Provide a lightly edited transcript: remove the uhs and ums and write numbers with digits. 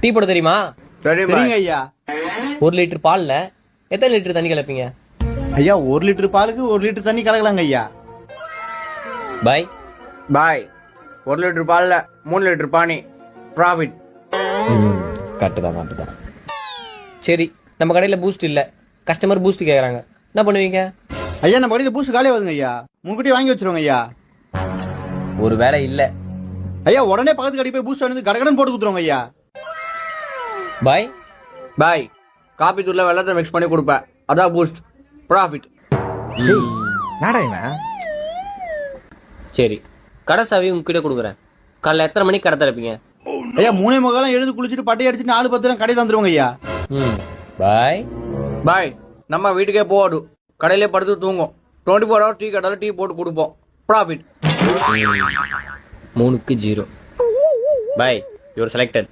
Tea போட தெரியுமா? சரிங்க ஐயா. 1 லிட்டர் பால்ல எத்தனை லிட்டர் தண்ணி கலப்பீங்க? ஐயா 1 லிட்டர் பாலுக்கு 1 லிட்டர் தண்ணி கலக்கலாங்க ஐயா. பாய். 1 லிட்டர் பால்ல 3 லிட்டர் பானி. ப்ராஃபிட். கரெக்ட் தான். சரி, நம்ம கடையில பூஸ்ட் இல்ல, கஸ்டமர் பூஸ்ட் கேக்குறாங்க, என்ன பண்ணுவீங்க? ஐயா நம்ம கடையில பூஸ்ட் காலியா வருங்க ஐயா, முன்கூட்டியே வாங்கி வச்சிருவோங்க ஐயா. ஒரு வேலை இல்ல ஐயா உடனே பக்கத்து கடைக்கு போய் பூஸ்ட் வந்து கடகடன் போட்டு கொடுத்துருவோங்க ஐயா. பாய். காபி தூள்ல வெள்ளத்தை மிக்ஸ் பண்ணி கொடுப்பேன், அதான் பூஸ்ட். ப்ராஃபிட். நாடா இவன். சரி, கடை சாவி உங்ககிட்ட கொடுக்குறேன். காலைல எத்தனை மணிக்கு கடை திறப்பீங்க? ஐயா 3:45 எழுந்து குளிச்சுட்டு பட்டை அடிச்சுட்டு 4:10 கடை தந்துருவோங்க ஐயா. பாய். நம்ம வீட்டுக்கே போகாது, கடையிலே படுத்து தூங்கும். 24 hours டீ கடையில் டீ போட்டு கொடுப்போம். ப்ராஃபிட். 3க்கு 0. Boy, you are selected.